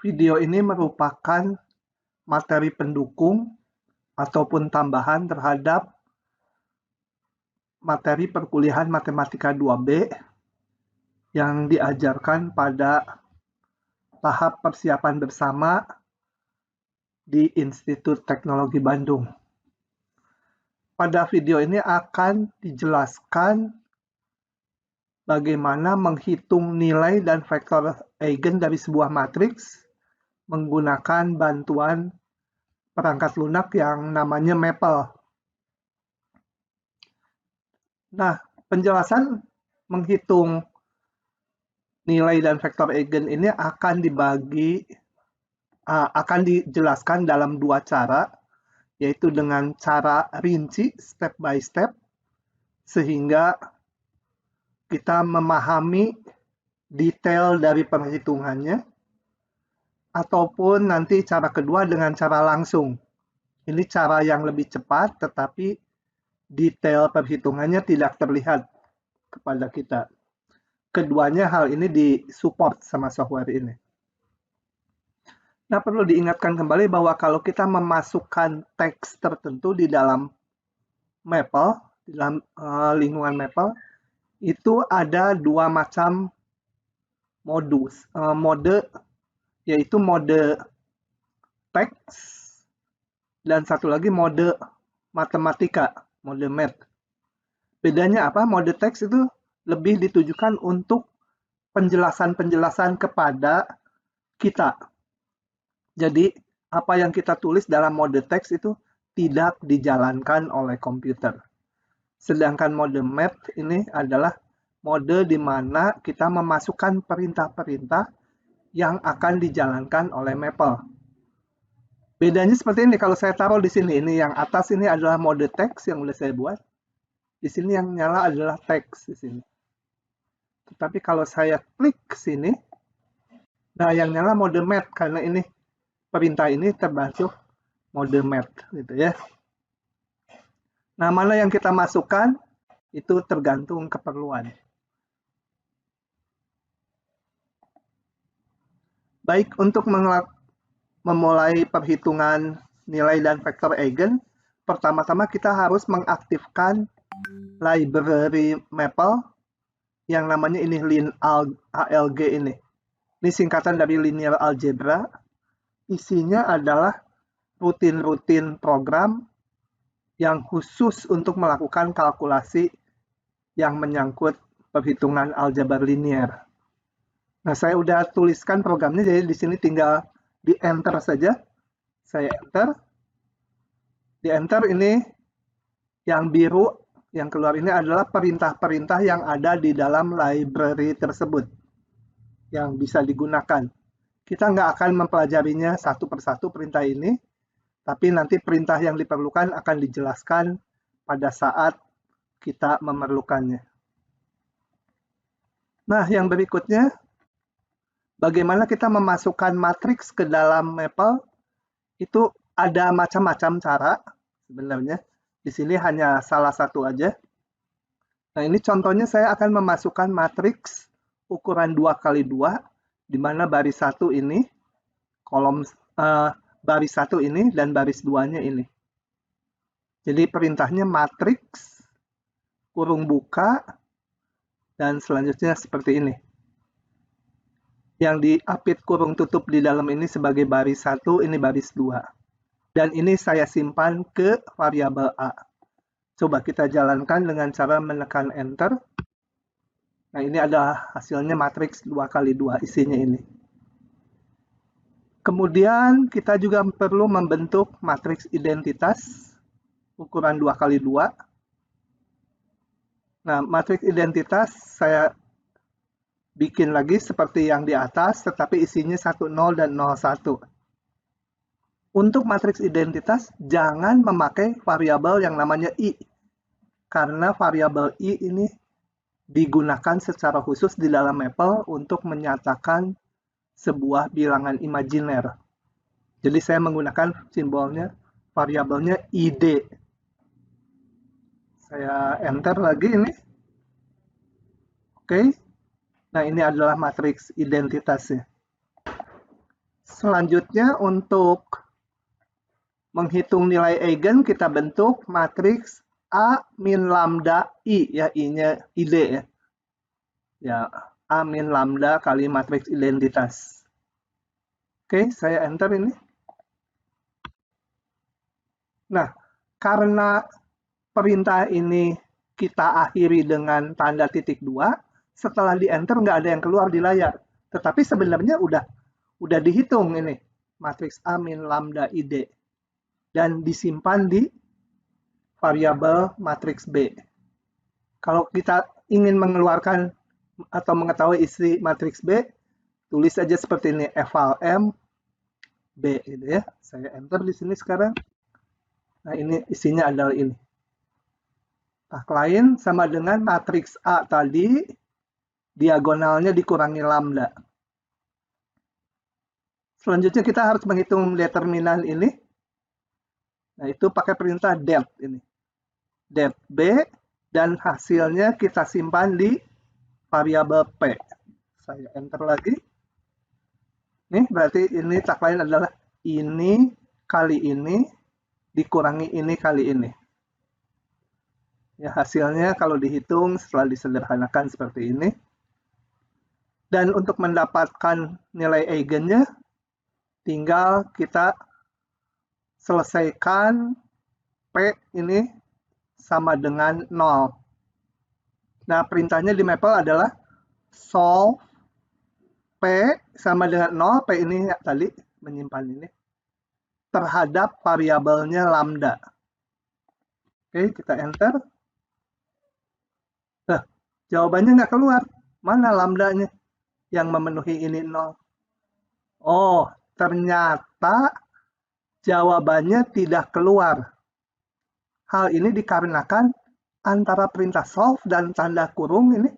Video ini merupakan materi pendukung ataupun tambahan terhadap materi perkuliahan Matematika 2B yang diajarkan pada tahap persiapan bersama di Institut Teknologi Bandung. Pada video ini akan dijelaskan bagaimana menghitung nilai dan vektor eigen dari sebuah matriks menggunakan bantuan perangkat lunak yang namanya Maple. Nah, penjelasan menghitung nilai dan vektor eigen ini akan dijelaskan dalam dua cara, yaitu dengan cara rinci step by step, sehingga kita memahami detail dari perhitungannya, ataupun nanti cara kedua dengan cara langsung. Ini cara yang lebih cepat, tetapi detail perhitungannya tidak terlihat kepada kita. Keduanya hal ini disupport sama software ini. Nah, perlu diingatkan kembali bahwa kalau kita memasukkan teks tertentu di dalam Maple, di dalam lingkungan Maple, itu ada dua macam mode, yaitu mode teks dan satu lagi mode matematika, mode math. Bedanya apa? Mode teks itu lebih ditujukan untuk penjelasan-penjelasan kepada kita. Jadi, apa yang kita tulis dalam mode teks itu tidak dijalankan oleh komputer. Sedangkan mode math ini adalah mode di mana kita memasukkan perintah-perintah yang akan dijalankan oleh Maple. Bedanya seperti ini, kalau saya taruh di sini, ini yang atas ini adalah mode teks yang udah saya buat. Di sini yang nyala adalah teks di sini. Tetapi kalau saya klik ke sini, nah yang nyala mode math karena ini perintah ini termasuk mode math gitu ya. Nah, mana yang kita masukkan itu tergantung keperluan. Baik, untuk memulai perhitungan nilai dan vektor eigen, pertama-tama kita harus mengaktifkan library Maple yang namanya ini LIN-ALG ini. Ini singkatan dari linear algebra. Isinya adalah rutin-rutin program yang khusus untuk melakukan kalkulasi yang menyangkut perhitungan aljabar linear. Nah, saya udah tuliskan programnya, jadi di sini tinggal di enter saja. Saya enter. Di enter ini yang biru, yang keluar ini adalah perintah-perintah yang ada di dalam library tersebut yang bisa digunakan. Kita nggak akan mempelajarinya satu persatu perintah ini, tapi nanti perintah yang diperlukan akan dijelaskan pada saat kita memerlukannya. Nah, yang berikutnya, bagaimana kita memasukkan matriks ke dalam Maple, itu ada macam-macam cara sebenarnya. Di sini hanya salah satu aja. Nah, ini contohnya saya akan memasukkan matriks ukuran 2x2, di mana baris 1 ini, baris 1 ini, dan baris 2-nya ini. Jadi perintahnya matriks, kurung buka, dan selanjutnya seperti ini. Yang diapit kurung tutup di dalam ini sebagai baris 1, ini baris 2. Dan ini saya simpan ke variabel A. Coba kita jalankan dengan cara menekan enter. Nah, ini adalah hasilnya matriks 2x2, isinya ini. Kemudian kita juga perlu membentuk matriks identitas ukuran 2x2. Nah, matriks identitas saya bikin lagi seperti yang di atas, tetapi isinya 10 dan 01. Untuk matriks identitas, jangan memakai variabel yang namanya I. Karena variabel I ini digunakan secara khusus di dalam Maple untuk menyatakan sebuah bilangan imajiner. Jadi saya menggunakan simbolnya, variabelnya ID. Saya enter lagi ini. Oke. Nah, ini adalah matriks identitasnya. Selanjutnya untuk menghitung nilai eigen kita bentuk matriks A min lambda I, ya I-nya ID ya. Ya, A min lambda kali matriks identitas. Oke, saya enter ini. Nah, karena perintah ini kita akhiri dengan tanda titik 2, setelah di enter nggak ada yang keluar di layar. Tetapi sebenarnya udah dihitung ini, matriks A min lambda ID. Dan disimpan di variabel matriks B. Kalau kita ingin mengeluarkan atau mengetahui isi matriks B, tulis aja seperti ini, eval M B gitu ya. Saya enter di sini sekarang. Nah, ini isinya adalah ini. Tak lain sama dengan matriks A tadi, diagonalnya dikurangi lambda. Selanjutnya kita harus menghitung determinan ini. Nah, itu pakai perintah det ini. Det B, dan hasilnya kita simpan di variabel P. Saya enter lagi. Nih, berarti ini tak lain adalah ini kali ini dikurangi ini kali ini. Ya, hasilnya kalau dihitung setelah disederhanakan seperti ini. Dan untuk mendapatkan nilai eigennya, tinggal kita selesaikan P ini sama dengan 0. Nah, perintahnya di Maple adalah solve P sama dengan 0, P ini ya, tadi menyimpan ini, terhadap variabelnya lambda. Oke, kita enter. Nah, jawabannya nggak keluar. Mana lambdanya yang memenuhi ini 0? Oh, ternyata jawabannya tidak keluar. Hal ini dikarenakan antara perintah solve dan tanda kurung ini,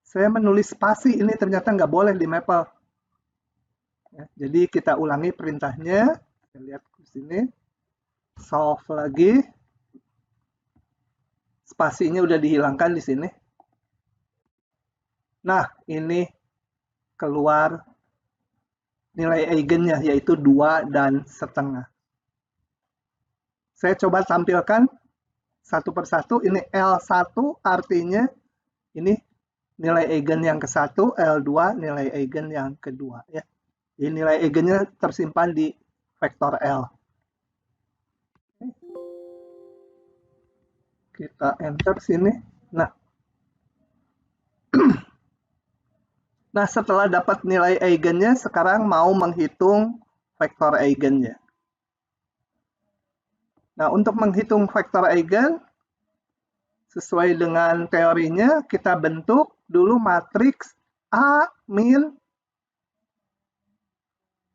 saya menulis spasi ini ternyata nggak boleh di Maple. Ya, jadi kita ulangi perintahnya. Kita lihat di sini. Solve lagi. Spasinya udah dihilangkan di sini. Nah, ini keluar nilai eigennya, yaitu 2,5. Saya coba tampilkan satu persatu. Ini L1 artinya ini nilai eigen yang ke-1, L2 nilai eigen yang kedua. Ya. Jadi nilai eigennya tersimpan di vektor L. Kita enter sini. Nah, setelah dapat nilai eigennya, sekarang mau menghitung vektor eigennya. Nah, untuk menghitung vektor eigen, sesuai dengan teorinya, kita bentuk dulu matriks A min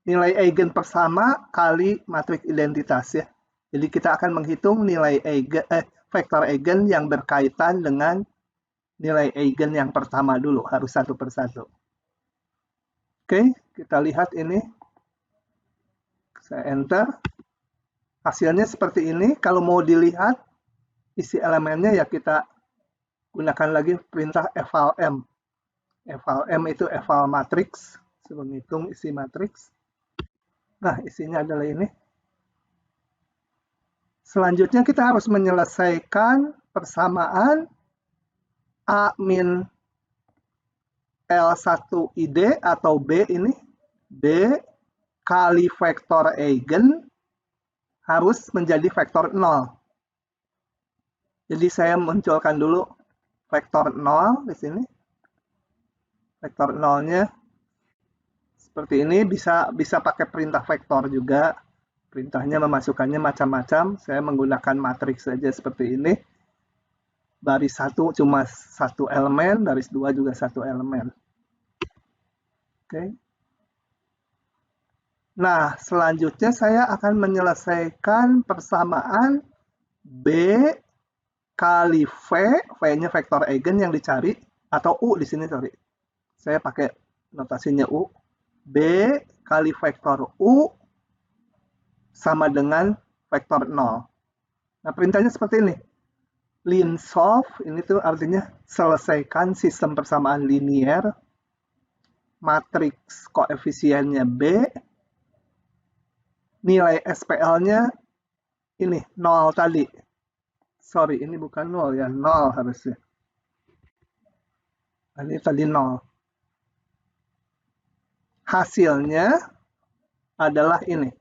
nilai eigen pertama kali matriks identitas ya. Jadi kita akan menghitung nilai eigen, vektor eigen yang berkaitan dengan nilai eigen yang pertama dulu, harus satu persatu. Oke, kita lihat ini. Saya enter. Hasilnya seperti ini. Kalau mau dilihat isi elemennya, ya kita gunakan lagi perintah eval M. Eval M itu eval matriks, menghitung isi matriks. Nah, isinya adalah ini. Selanjutnya kita harus menyelesaikan persamaan A min L1 ID atau B ini. B kali vektor eigen harus menjadi vektor 0. Jadi saya munculkan dulu vektor 0 di sini. Vektor 0-nya seperti ini, bisa pakai perintah vektor juga. Perintahnya memasukkannya macam-macam. Saya menggunakan matriks saja seperti ini. Baris 1 cuma satu elemen, baris 2 juga satu elemen. Oke. Nah, selanjutnya saya akan menyelesaikan persamaan B kali V, V-nya vektor eigen yang dicari, atau U di sini, sorry. Saya pakai notasinya U. B kali vektor U sama dengan vektor 0. Nah, perintahnya seperti ini. Lin solve, ini tuh artinya selesaikan sistem persamaan linier, matriks koefisiennya B, nilai SPL-nya ini 0 tadi. Sorry, ini bukan 0 ya, 0 harusnya. Ini tadi 0. Hasilnya adalah ini.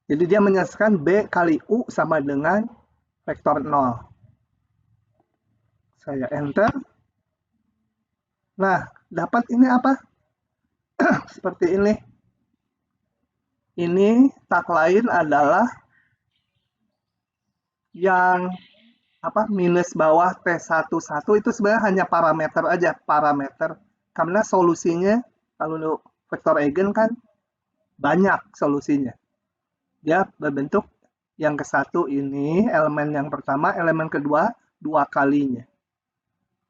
Jadi dia menyelesaikan B kali U sama dengan vektor 0. Saya enter. Nah, dapat ini apa? Seperti ini. Ini tak lain adalah yang apa minus bawah T11 itu sebenarnya hanya parameter aja, parameter. Karena solusinya kalau vektor eigen kan banyak solusinya. Dia berbentuk yang ke satu ini, elemen yang pertama, elemen kedua, 2 kalinya.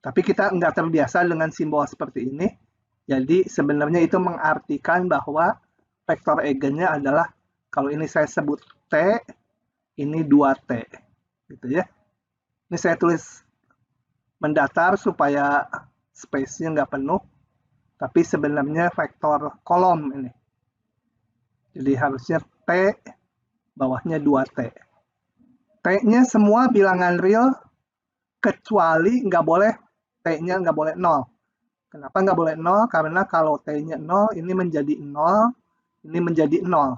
Tapi kita nggak terbiasa dengan simbol seperti ini. Jadi sebenarnya itu mengartikan bahwa vektor eigennya adalah, kalau ini saya sebut T, ini 2T. Gitu ya. Ini saya tulis mendatar supaya space-nya nggak penuh. Tapi sebenarnya vektor kolom ini. Jadi harusnya T, bawahnya 2T. T-nya semua bilangan real, kecuali nggak boleh, T-nya nggak boleh 0. Kenapa nggak boleh 0? Karena kalau T-nya 0, ini menjadi 0, ini menjadi 0.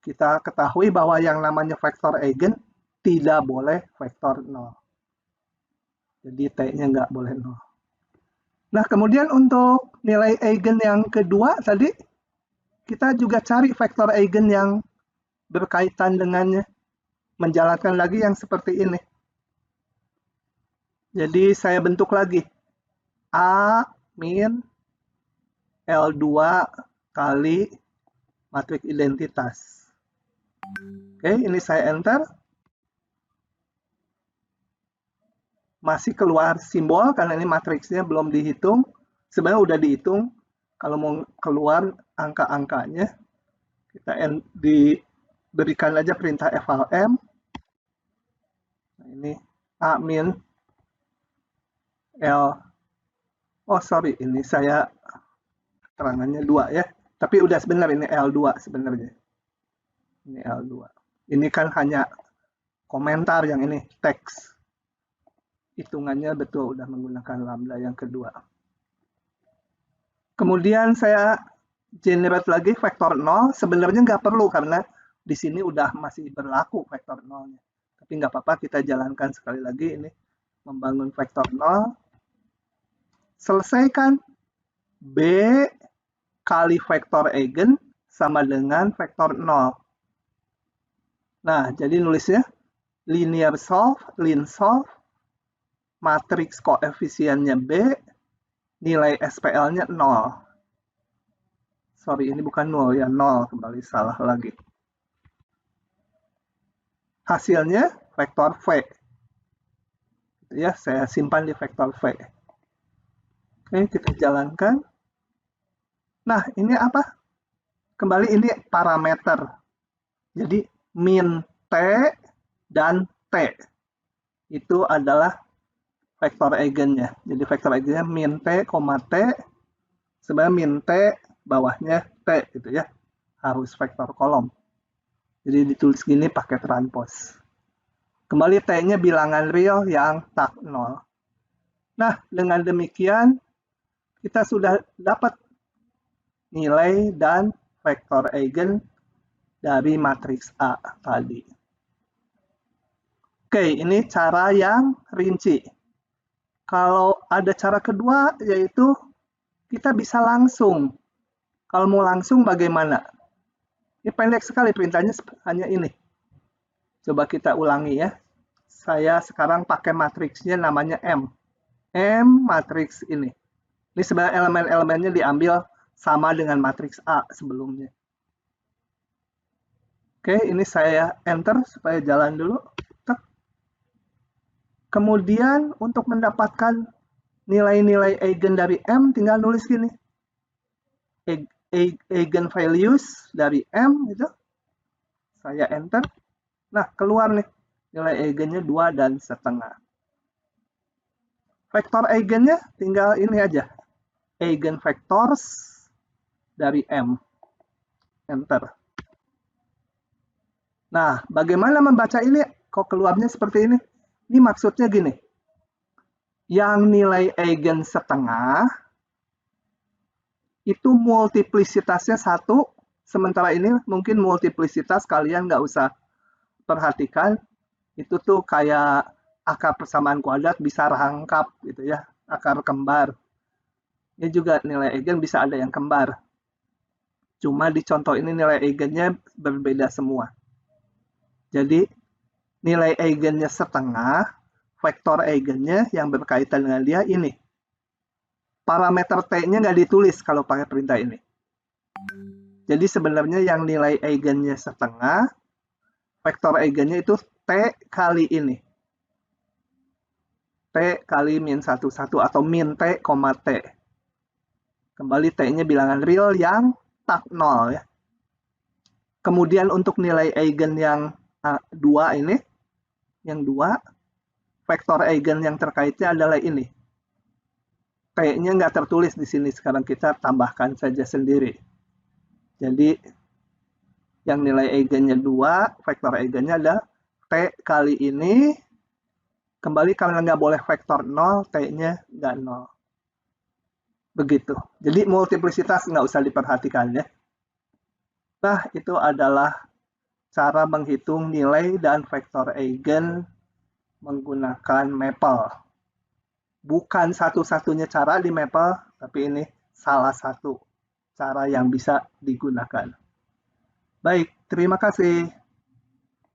Kita ketahui bahwa yang namanya vektor eigen tidak boleh vektor 0. Jadi T-nya nggak boleh 0. Nah, kemudian untuk nilai eigen yang kedua tadi, kita juga cari vektor eigen yang berkaitan dengannya. Menjalankan lagi yang seperti ini. Jadi saya bentuk lagi. A min L2 kali matriks identitas. Oke, ini saya enter. Masih keluar simbol karena ini matriksnya belum dihitung. Sebenarnya udah dihitung. Kalau mau keluar angka-angkanya, kita diberikan aja perintah eval_m. Nah, ini A min L. Oh, sorry, ini saya terangannya 2 ya. Tapi udah sebenarnya ini L2 sebenarnya. Ini L2. Ini kan hanya komentar yang ini, teks. Hitungannya betul, udah menggunakan lambda yang kedua. Kemudian saya generate lagi vektor 0. Sebenarnya nggak perlu karena di sini udah masih berlaku vektor 0-nya. Tapi nggak apa-apa, kita jalankan sekali lagi ini. Membangun vektor 0. Selesaikan B kali vektor eigen sama dengan vektor 0. Nah, jadi nulisnya linear solve, lin solve, matriks koefisiennya B, nilai SPL-nya 0. Sorry, ini bukan 0 ya, 0, kembali salah lagi. Hasilnya vektor V. Ya, saya simpan di vektor V. Oke, kita jalankan. Nah, ini apa? Kembali ini parameter. Jadi min T dan T itu adalah vektor eigennya. Jadi vektor eigennya min T, T. Sebenarnya min T bawahnya T gitu ya. Harus vektor kolom. Jadi ditulis gini pakai transpose. Kembali T-nya bilangan real yang tak 0. Nah, dengan demikian kita sudah dapat nilai dan vektor eigen dari matriks A tadi. Oke, ini cara yang rinci. Kalau ada cara kedua, yaitu kita bisa langsung. Kalau mau langsung bagaimana? Ini pendek sekali perintahnya, hanya ini. Coba kita ulangi ya. Saya sekarang pakai matriksnya namanya M. M matriks ini. Ini sebenarnya elemen-elemennya diambil sama dengan matriks A sebelumnya. Oke, ini saya enter supaya jalan dulu. Kemudian untuk mendapatkan nilai-nilai eigen dari M, tinggal nulis gini. Eigen values dari M, gitu. Saya enter. Nah, keluar nih. Nilai eigennya 2,5. Vektor eigennya tinggal ini aja. Eigenvectors dari M. Enter. Nah, bagaimana membaca ini? Kok keluarnya seperti ini? Ini maksudnya gini. Yang nilai eigen setengah itu multiplisitasnya 1, sementara ini mungkin multiplisitas kalian nggak usah perhatikan, itu tuh kayak akar persamaan kuadrat bisa rangkap gitu ya, akar kembar. Ini juga nilai eigen bisa ada yang kembar. Cuma di contoh ini nilai eigennya berbeda semua. Jadi nilai eigennya setengah, vektor eigennya yang berkaitan dengan dia ini. Parameter T-nya nggak ditulis kalau pakai perintah ini. Jadi sebenarnya yang nilai eigennya setengah, vektor eigennya itu T kali ini. T kali min 1, 1 atau min T, T. Kembali T-nya bilangan real yang tak 0 ya. Kemudian untuk nilai eigen yang 2 ini, yang 2, vektor eigen yang terkaitnya adalah ini. T-nya nggak tertulis di sini, sekarang kita tambahkan saja sendiri. Jadi yang nilai eigennya 2, vektor eigennya ada T kali ini, kembali karena nggak boleh vektor 0, T-nya nggak 0. Begitu. Jadi multiplisitas nggak usah diperhatikan ya. Nah, itu adalah cara menghitung nilai dan vektor eigen menggunakan Maple. Bukan satu-satunya cara di Maple, tapi ini salah satu cara yang bisa digunakan. Baik, terima kasih.